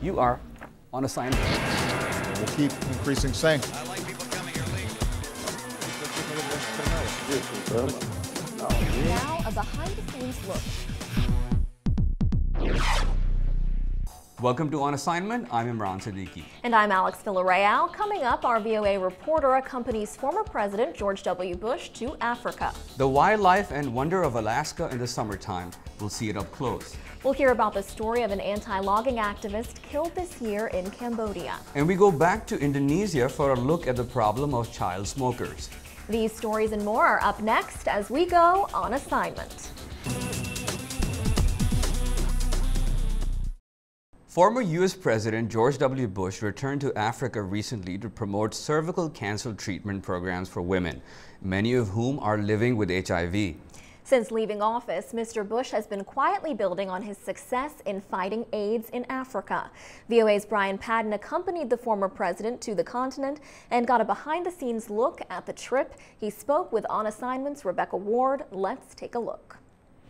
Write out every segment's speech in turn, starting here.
You are on assignment. We'll keep increasing sanctions. I like people coming here legally. Now, a behind-the-scenes look. Welcome to On Assignment. I'm Imran Siddiqui. And I'm Alex Villarreal. Coming up, our VOA reporter accompanies former President George W. Bush to Africa. The wildlife and wonder of Alaska in the summertime. We'll see it up close. We'll hear about the story of an anti-logging activist killed this year in Cambodia. And we go back to Indonesia for a look at the problem of child smokers. These stories and more are up next as we go on assignment. Former U.S. President George W. Bush returned to Africa recently to promote cervical cancer treatment programs for women, many of whom are living with HIV. Since leaving office, Mr. Bush has been quietly building on his success in fighting AIDS in Africa. VOA's Brian Padden accompanied the former president to the continent and got a behind-the-scenes look at the trip. He spoke with On Assignment's Rebecca Ward. Let's take a look.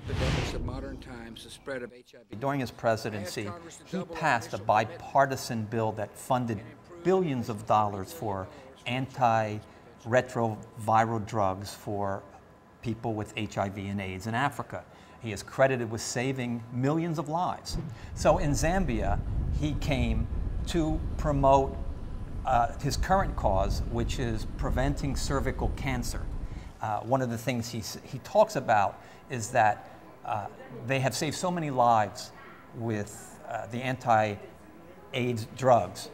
Epidemics of modern times, the spread of HIV. During his presidency, he passed a bipartisan bill that funded billions of dollars for antiretroviral drugs for people with HIV and AIDS in Africa. He is credited with saving millions of lives. So in Zambia, he came to promote his current cause, which is preventing cervical cancer. One of the things he talks about is that they have saved so many lives with the anti-AIDS drugs,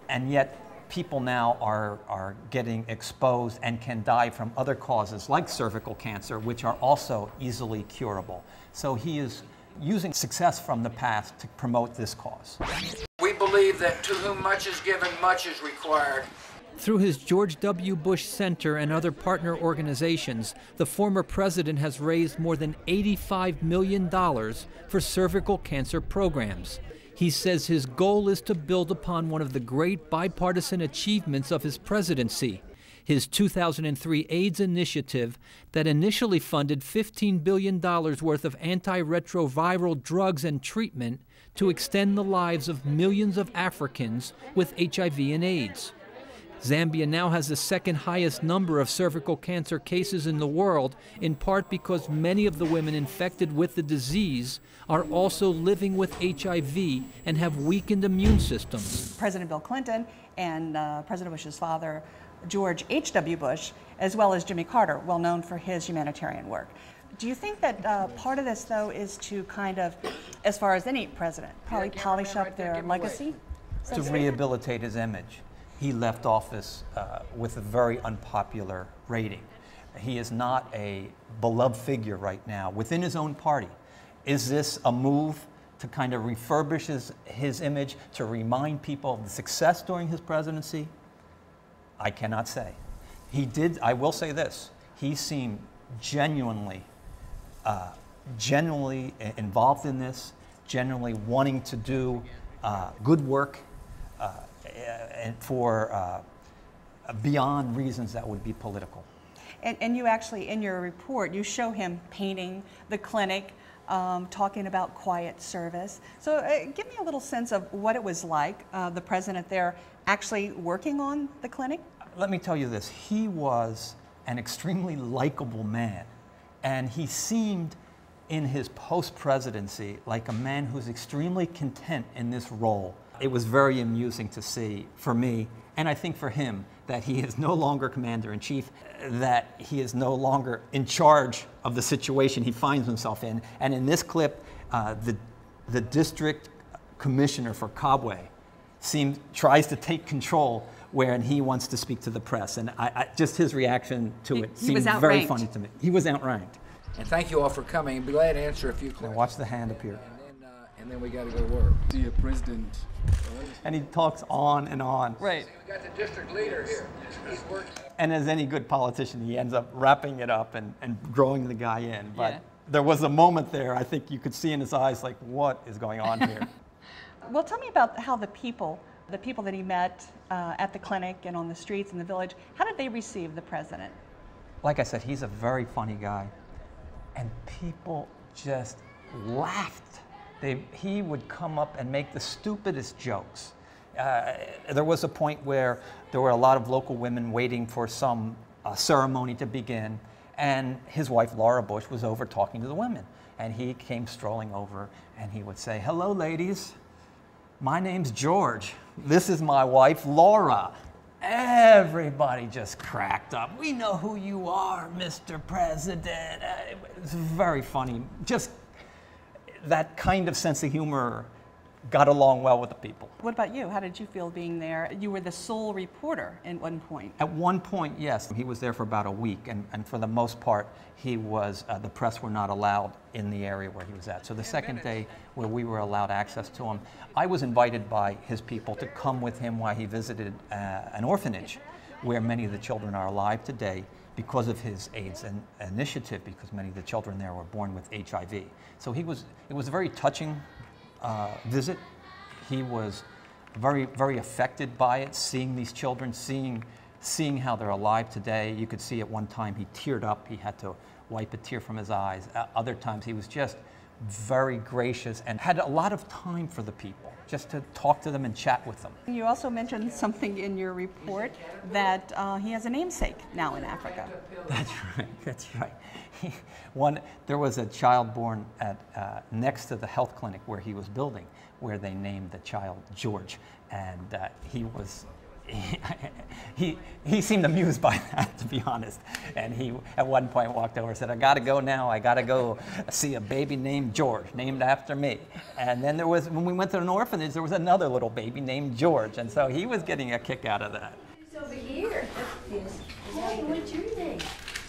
and yet people now are getting exposed and can die from other causes like cervical cancer, which are also easily curable. So he is using success from the past to promote this cause. We believe that to whom much is given, much is required. Through his George W. Bush Center and other partner organizations, the former president has raised more than $85 million for cervical cancer programs. He says his goal is to build upon one of the great bipartisan achievements of his presidency, his 2003 AIDS initiative that initially funded $15 billion worth of antiretroviral drugs and treatment to extend the lives of millions of Africans with HIV and AIDS. Zambia now has the second highest number of cervical cancer cases in the world, in part because many of the women infected with the disease are also living with HIV and have weakened immune systems. President Bill Clinton and President Bush's father, George H.W. Bush, as well as Jimmy Carter, well known for his humanitarian work. Do you think that part of this, though, is to kind of, as far as any president, probably polish up their legacy? To rehabilitate his image. He left office with a very unpopular rating. He is not a beloved figure right now within his own party. Is this a move to kind of refurbish his image, to remind people of the success during his presidency? I cannot say. He did, I will say this, he seemed genuinely involved in this, genuinely wanting to do good work and for beyond reasons that would be political. And you actually, in your report, you show him painting the clinic, talking about quiet service. So give me a little sense of what it was like, the president there actually working on the clinic. Let me tell you this, he was an extremely likable man, and he seemed in his post-presidency like a man who's extremely content in this role. It was very amusing to see, for me, and I think for him, that he is no longer commander-in-chief, that he is no longer in charge of the situation he finds himself in. And in this clip, the district commissioner for Kabwe tries to take control when he wants to speak to the press. And just his reaction to it seemed very funny to me. He was outranked. And thank you all for coming. I'd be glad to answer a few questions. Now watch the hand appear. And then we got to go to work. See a president. And he talks on and on. Right. We got the district leader here. He's working. And as any good politician, he ends up wrapping it up and drawing the guy in. But there was a moment there, I think you could see in his eyes, like, what is going on here? Well, tell me about how the people that he met at the clinic and on the streets in the village, how did they receive the president? Like I said, he's a very funny guy. And people just laughed he would come up and make the stupidest jokes. There was a point where there were a lot of local women waiting for some ceremony to begin, and his wife Laura Bush was over talking to the women. And he came strolling over and he would say, "Hello, ladies. My name's George. This is my wife, Laura." Everybody just cracked up. "We know who you are, Mr. President." It was very funny. Just that kind of sense of humor got along well with the people. What about you? How did you feel being there? You were the sole reporter at one point. At one point, yes. He was there for about a week, and for the most part, he was, the press were not allowed in the area where he was at. So the second day where we were allowed access to him, I was invited by his people to come with him while he visited an orphanage where many of the children are alive today because of his AIDS initiative, because many of the children there were born with HIV. So it was a very touching visit. He was very, very affected by it, seeing these children, seeing how they're alive today. You could see at one time he teared up. He had to wipe a tear from his eyes. Other times he was just very gracious and had a lot of time for the people, just to talk to them and chat with them. You also mentioned something in your report that he has a namesake now in Africa. That's right, that's right. There was a child born next to the health clinic where he was building, where they named the child George, and he seemed amused by that, to be honest. And he, at one point, walked over and said, "I gotta go now. I gotta go see a baby named George, named after me." And then when we went to an orphanage, there was another little baby named George, and so he was getting a kick out of that. It's over here. Hey, what's your name?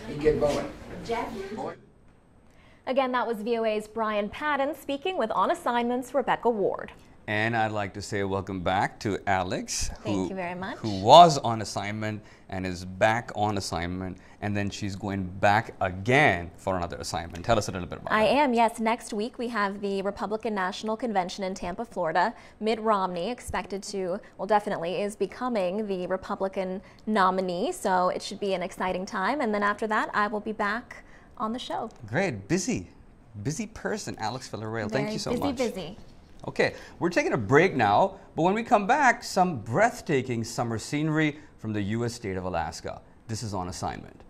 You get going. Jackie? Again, that was VOA's Brian Padden speaking with On Assignment's Rebecca Ward. And I'd like to say welcome back to Alex, Thank you very much. who was on assignment and is back on assignment, and then she's going back again for another assignment. Tell us a little bit about that. I am, yes. Next week we have the Republican National Convention in Tampa, Florida. Mitt Romney expected to, well, definitely is becoming the Republican nominee, so it should be an exciting time. And then after that, I will be back on the show. Great, busy person, Alex Villarreal. Thank you so much. Busy. Okay, we're taking a break now, but when we come back, some breathtaking summer scenery from the U.S. state of Alaska. This is On Assignment.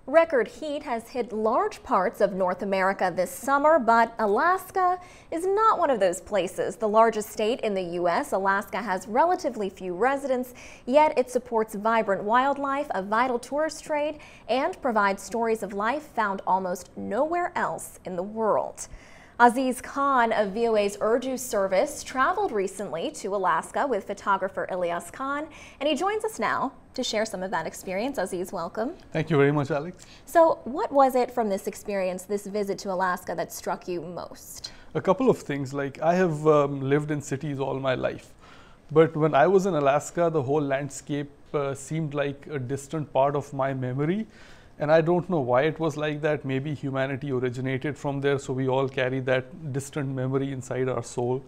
Record heat has hit large parts of North America this summer, but Alaska is not one of those places. The largest state in the U.S., Alaska has relatively few residents, yet it supports vibrant wildlife, a vital tourist trade, and provides stories of life found almost nowhere else in the world. Aziz Khan of VOA's Urdu service traveled recently to Alaska with photographer Ilyas Khan, and he joins us now to share some of that experience. Aziz, welcome. Thank you very much, Alex. So what was it from this experience, this visit to Alaska, that struck you most? A couple of things. Like, I have lived in cities all my life, but when I was in Alaska, the whole landscape seemed like a distant part of my memory. And I don't know why it was like that. Maybe humanity originated from there, so we all carry that distant memory inside our soul.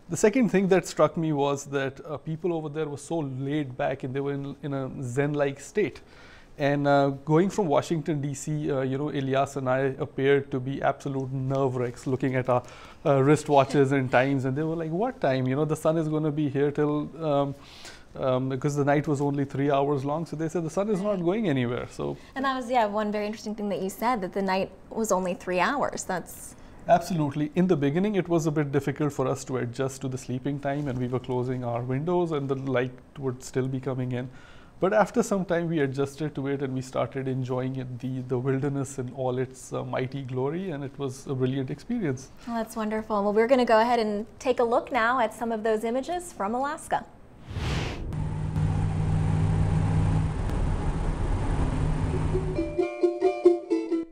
The second thing that struck me was that people over there were so laid back and they were in a Zen-like state. And going from Washington, D.C., Ilyas and I appeared to be absolute nerve wrecks looking at our wristwatches and times. And they were like, "What time? The sun is going to be here till..." Because the night was only 3 hours long, so they said the sun is not going anywhere. So, and that was one very interesting thing that you said, that the night was only 3 hours. That's absolutely. In the beginning, it was a bit difficult for us to adjust to the sleeping time, and we were closing our windows, and the light would still be coming in. But after some time, we adjusted to it, and we started enjoying it, the wilderness in all its mighty glory, and it was a brilliant experience. Well, that's wonderful. Well, we're going to go ahead and take a look now at some of those images from Alaska.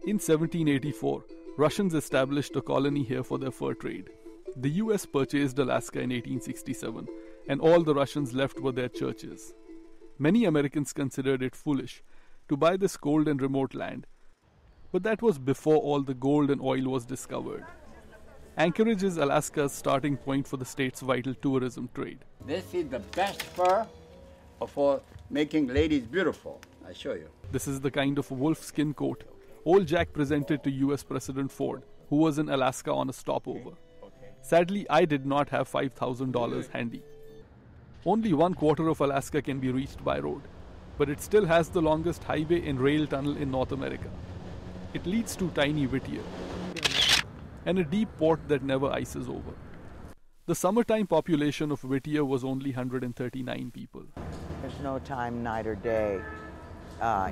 In 1784, Russians established a colony here for their fur trade. The US purchased Alaska in 1867, and all the Russians left were their churches. Many Americans considered it foolish to buy this cold and remote land, but that was before all the gold and oil was discovered. Anchorage is Alaska's starting point for the state's vital tourism trade. This is the best fur for making ladies beautiful. I show you. This is the kind of wolfskin coat Old Jack presented to US President Ford, who was in Alaska on a stopover. Sadly, I did not have $5,000 handy. Only 1/4 of Alaska can be reached by road, but it still has the longest highway and rail tunnel in North America. It leads to tiny Whittier and a deep port that never ices over. The summertime population of Whittier was only 139 people. There's no time, night or day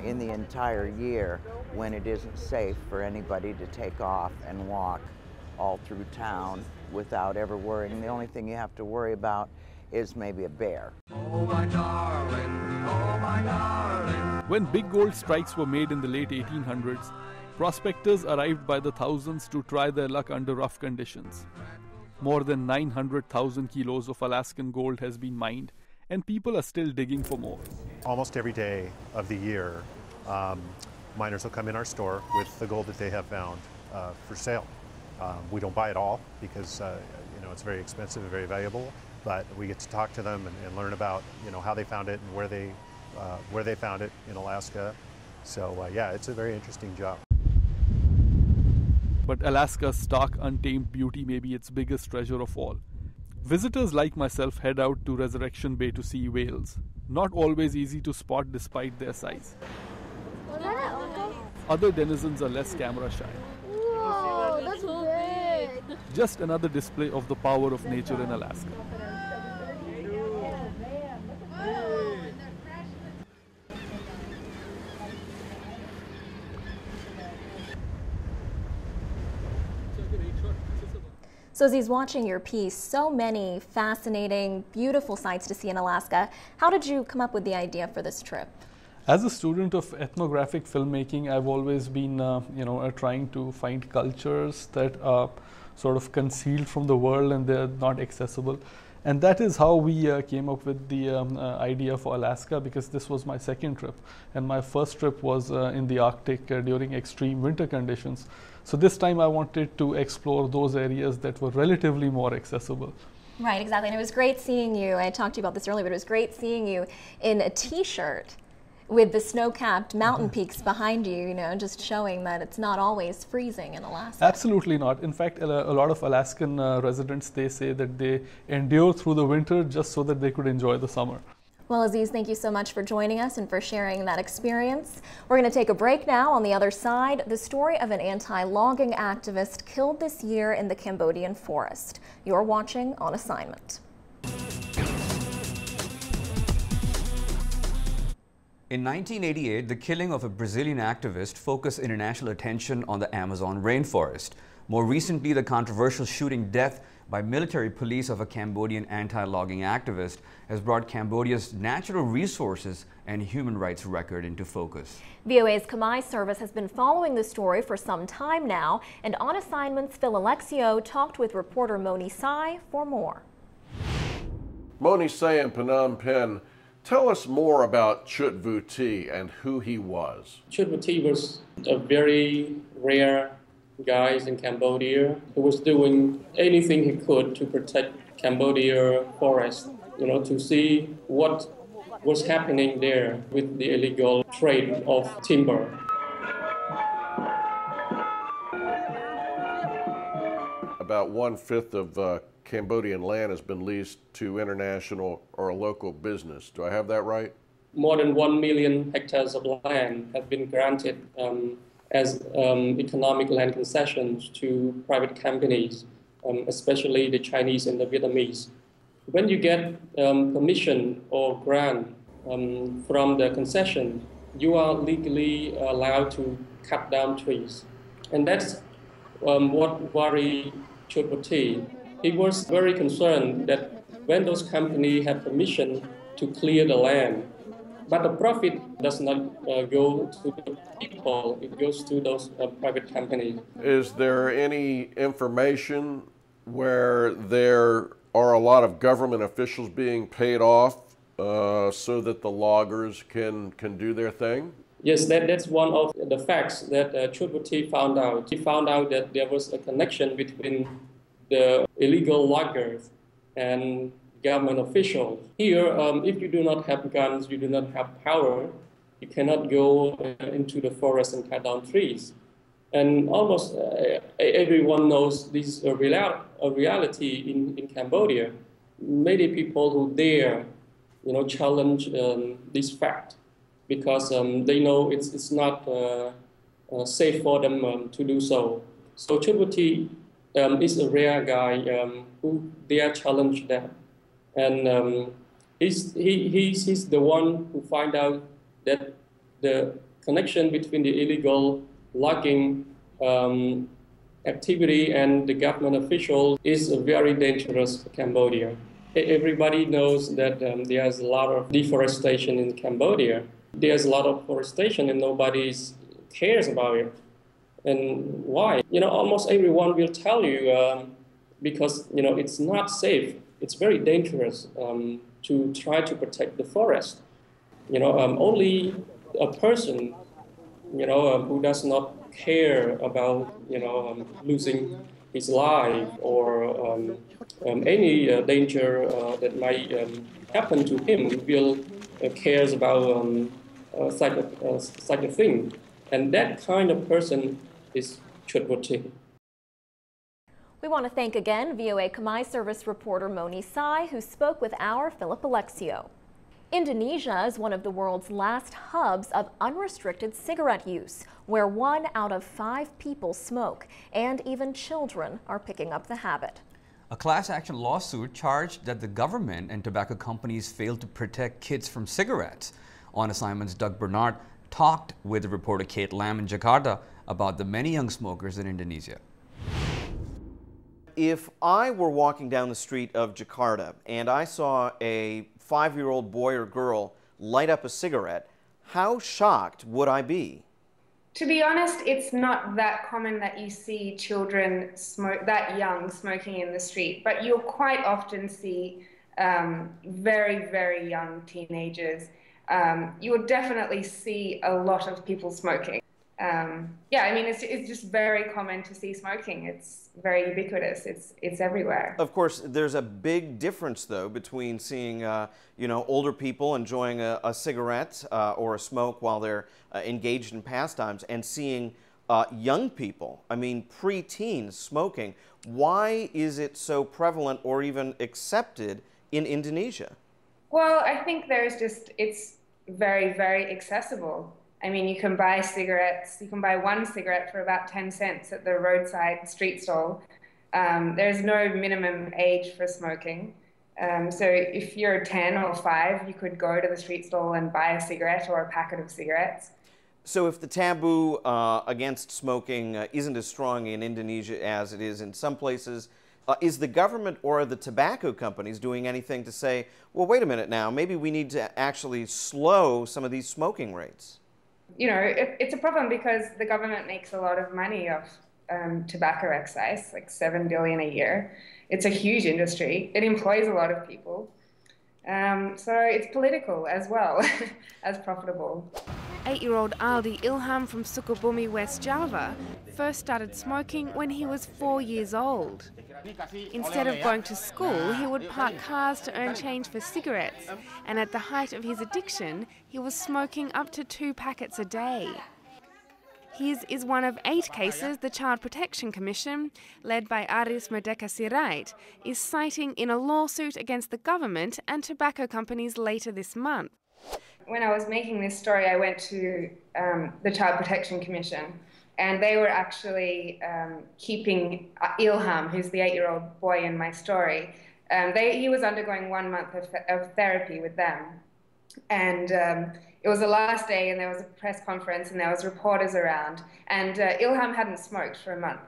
in the entire year when it isn't safe for anybody to take off and walk all through town without ever worrying. The only thing you have to worry about is maybe a bear. Oh my darling, oh my darling. When big gold strikes were made in the late 1800s, prospectors arrived by the thousands to try their luck under rough conditions. More than 900,000 kilos of Alaskan gold has been mined, and people are still digging for more. Almost every day of the year, miners will come in our store with the gold that they have found for sale. We don't buy it all because it's very expensive and very valuable, but we get to talk to them and learn about how they found it and where they found it in Alaska. So yeah, it's a very interesting job. But Alaska's stark, untamed beauty may be its biggest treasure of all. Visitors like myself head out to Resurrection Bay to see whales, not always easy to spot despite their size. Other denizens are less camera shy. Whoa, that's big! Just another display of the power of nature in Alaska. So as he's watching your piece, so many fascinating, beautiful sights to see in Alaska. How did you come up with the idea for this trip? As a student of ethnographic filmmaking, I've always been, trying to find cultures that are sort of concealed from the world and they're not accessible. And that is how we came up with the idea for Alaska, because this was my second trip. And my first trip was in the Arctic during extreme winter conditions. So this time I wanted to explore those areas that were relatively more accessible. Right, exactly. And it was great seeing you. I talked to you about this earlier, but it was great seeing you in a t-shirt with the snow-capped mountain peaks behind you, just showing that it's not always freezing in Alaska. Absolutely not. In fact, a lot of Alaskan residents, they say that they endure through the winter just so that they could enjoy the summer. Well, Aziz, thank you so much for joining us and for sharing that experience. We're going to take a break now. On the other side, the story of an anti-logging activist killed this year in the Cambodian forest. You're watching On Assignment. In 1988, the killing of a Brazilian activist focused international attention on the Amazon rainforest. More recently, the controversial shooting death by military police of a Cambodian anti-logging activist has brought Cambodia's natural resources and human rights record into focus. VOA's Khmer service has been following the story for some time now, and On Assignment's Phil Alexio talked with reporter Moni Sai for more. Moni Sai in Phnom Penh, tell us more about Chut Vu Thi and who he was. Chut Vu Thi was a very rare guy in Cambodia who was doing anything he could to protect Cambodia forest, to see what was happening there with the illegal trade of timber. About 1/5 of Cambodian land has been leased to international or a local business. Do I have that right? More than 1 million hectares of land have been granted as economic land concessions to private companies, especially the Chinese and the Vietnamese. When you get permission or grant from the concession, you are legally allowed to cut down trees. And that's what worried Chut Vu Thi. He was very concerned that when those companies have permission to clear the land, but the profit does not go to the people, it goes to those private companies. Is there any information where there are a lot of government officials being paid off so that the loggers can do their thing? Yes, that's one of the facts that Chut Vu Thi found out. He found out that there was a connection between the illegal loggers and government officials. Here, if you do not have guns, you do not have power, You cannot go into the forest and cut down trees. And almost everyone knows this is a reality in Cambodia. Many people who dare, challenge this fact because they know it's not safe for them to do so. So Chutwati is a rare guy who dare challenge that, and he's the one who find out that the connection between the illegal logging activity and the government officials is very dangerous for Cambodia. Everybody knows that there's a lot of deforestation in Cambodia. There's a lot of forestation and nobody cares about it. And why? Almost everyone will tell you because, it's not safe. It's very dangerous to try to protect the forest. Only a person, who does not care about, losing his life or any danger that might happen to him will cares about such a thing. And that kind of person is Chutwati. We want to thank again VOA Khmer Service reporter Moni Sai, who spoke with our Philip Alexio. Indonesia is one of the world's last hubs of unrestricted cigarette use, where 1 out of 5 people smoke, and even children are picking up the habit. A class action lawsuit charged that the government and tobacco companies failed to protect kids from cigarettes. On Assignment's Doug Bernard talked with reporter Kate Lamb in Jakarta about the many young smokers in Indonesia. If I were walking down the street of Jakarta and I saw a 5-year-old boy or girl light up a cigarette, how shocked would I be? To be honest, it's not that common that you see children that young smoking in the street, but you'll quite often see very, very young teenagers. You will definitely see a lot of people smoking. Yeah, I mean, it's just very common to see smoking. It's very ubiquitous. It's everywhere. Of course, there's a big difference, though, between seeing older people enjoying a cigarette or a smoke while they're engaged in pastimes and seeing young people, I mean, pre-teens smoking. Why is it so prevalent or even accepted in Indonesia? Well, I think it's very, very accessible. I mean, you can buy cigarettes, you can buy one cigarette for about 10 cents at the roadside street stall. There's no minimum age for smoking. So if you're 10 or 5, you could go to the street stall and buy a cigarette or a packet of cigarettes. So if the taboo against smoking isn't as strong in Indonesia as it is in some places, is the government or the tobacco companies doing anything to say, well, wait a minute now, maybe we need to actually slow some of these smoking rates? It's a problem because the government makes a lot of money off tobacco excise, like $7 billion a year. It's a huge industry. It employs a lot of people. So it's political as well as profitable. 8-year-old Aldi Ilham from Sukabumi, West Java, first started smoking when he was 4 years old. Instead of going to school, he would park cars to earn change for cigarettes, and at the height of his addiction, he was smoking up to 2 packets a day. His is one of 8 cases the Child Protection Commission, led by Aris Merdeka Sirait, is citing in a lawsuit against the government and tobacco companies later this month. When I was making this story, I went to the Child Protection Commission, and they were actually keeping Ilham, who's the 8-year-old boy in my story. He was undergoing 1 month of therapy with them. And it was the last day, and there was a press conference, and there was reporters around. And Ilham hadn't smoked for a month.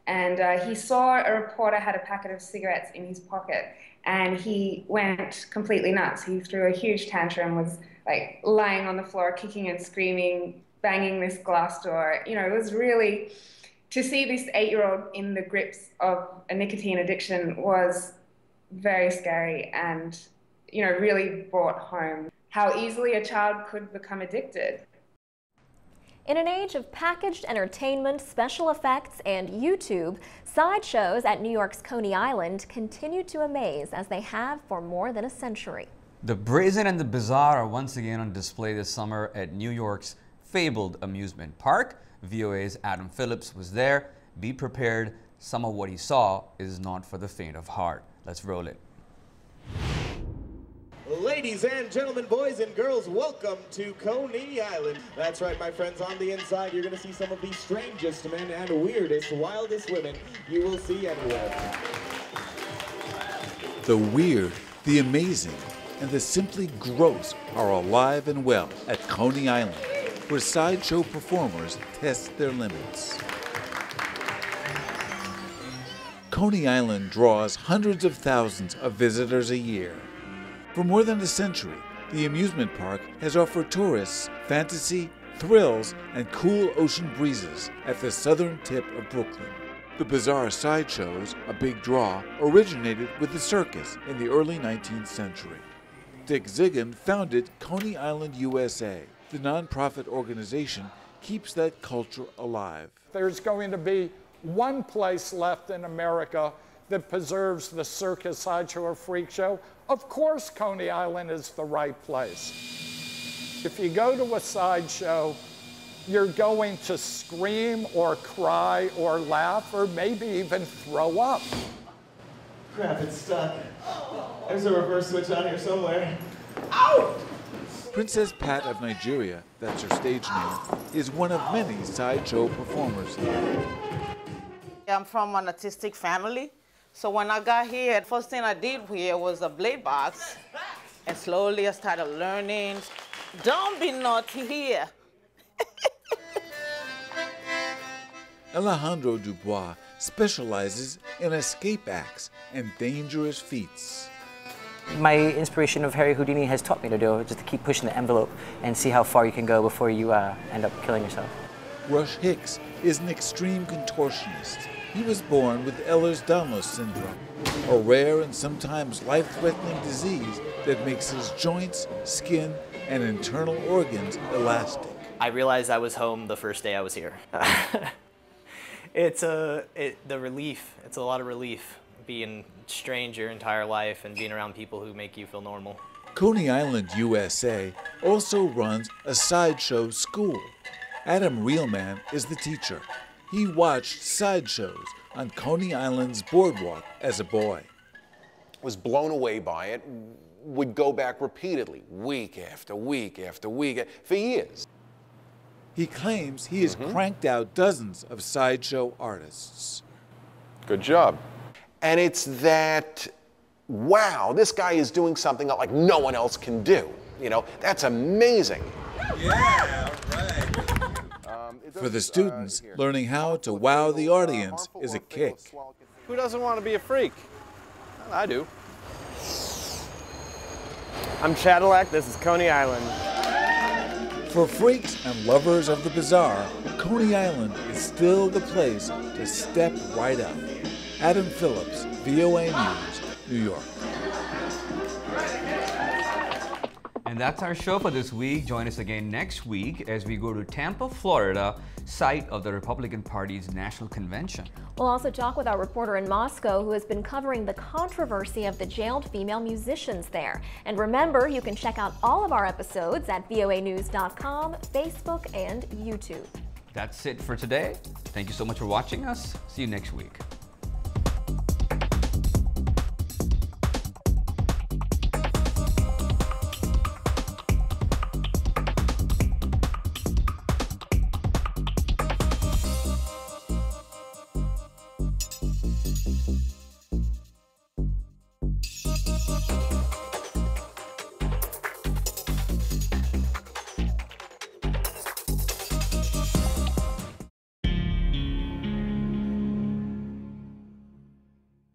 And he saw a reporter had a packet of cigarettes in his pocket, and he went completely nuts. He threw a huge tantrum, was like lying on the floor, kicking and screaming, banging this glass door. It was really, to see this 8-year-old in the grips of a nicotine addiction was very scary, and, really brought home how easily a child could become addicted. In an age of packaged entertainment, special effects, and YouTube, Sideshows at New York's Coney Island continue to amaze as they have for more than a century. The brazen and the bizarre are once again on display this summer at New York's fabled amusement park. VOA's Adam Phillips was there. Be prepared, some of what he saw is not for the faint of heart. Let's roll it. Ladies and gentlemen, boys and girls, welcome to Coney Island. That's right, my friends, on the inside you're going to see some of the strangest men and weirdest, wildest women you will see anywhere. The weird, the amazing, and the simply gross are alive and well at Coney Island, where sideshow performers test their limits. Coney Island draws hundreds of thousands of visitors a year. For more than a century, the amusement park has offered tourists fantasy, thrills, and cool ocean breezes at the southern tip of Brooklyn. The bizarre sideshows, a big draw, originated with the circus in the early 19th century. Dick Zigan founded Coney Island, USA. The nonprofit organization keeps that culture alive. There's going to be one place left in America that preserves the circus, sideshow, or freak show. Of course, Coney Island is the right place. If you go to a sideshow, you're going to scream or cry or laugh or maybe even throw up. Crap, it's stuck. There's a reverse switch on here somewhere. Ow! Princess Pat of Nigeria, that's her stage name, is one of many sideshow performers here. I'm from an artistic family. So when I got here, the first thing I did here was a blade box. And slowly I started learning. Don't be naughty here. Alejandro Dubois specializes in escape acts and dangerous feats. My inspiration of Harry Houdini has taught me to do just to keep pushing the envelope and see how far you can go before you end up killing yourself. Rush Hicks is an extreme contortionist. He was born with Ehlers-Danlos syndrome, a rare and sometimes life-threatening disease that makes his joints, skin, and internal organs elastic. I realized I was home the first day I was here. The relief, it's a lot of relief being strange your entire life and being around people who make you feel normal. Coney Island, USA also runs a sideshow school. Adam Reelman is the teacher. He watched sideshows on Coney Island's boardwalk as a boy. Was blown away by it, would go back repeatedly, week after week after week, for years. He claims he has cranked out dozens of sideshow artists. Good job. And it's that, wow, this guy is doing something that like no one else can do. You know, that's amazing. Yeah, right. For the students, learning how to wow the audience is a kick. Who doesn't want to be a freak? I do. I'm Cadillac, this is Coney Island. For freaks and lovers of the bizarre, Coney Island is still the place to step right up. Adam Phillips, VOA News, New York. And that's our show for this week. Join us again next week as we go to Tampa, Florida, site of the Republican Party's National Convention. We'll also talk with our reporter in Moscow who has been covering the controversy of the jailed female musicians there. And remember, you can check out all of our episodes at voanews.com, Facebook, and YouTube. That's it for today. Thank you so much for watching us. See you next week.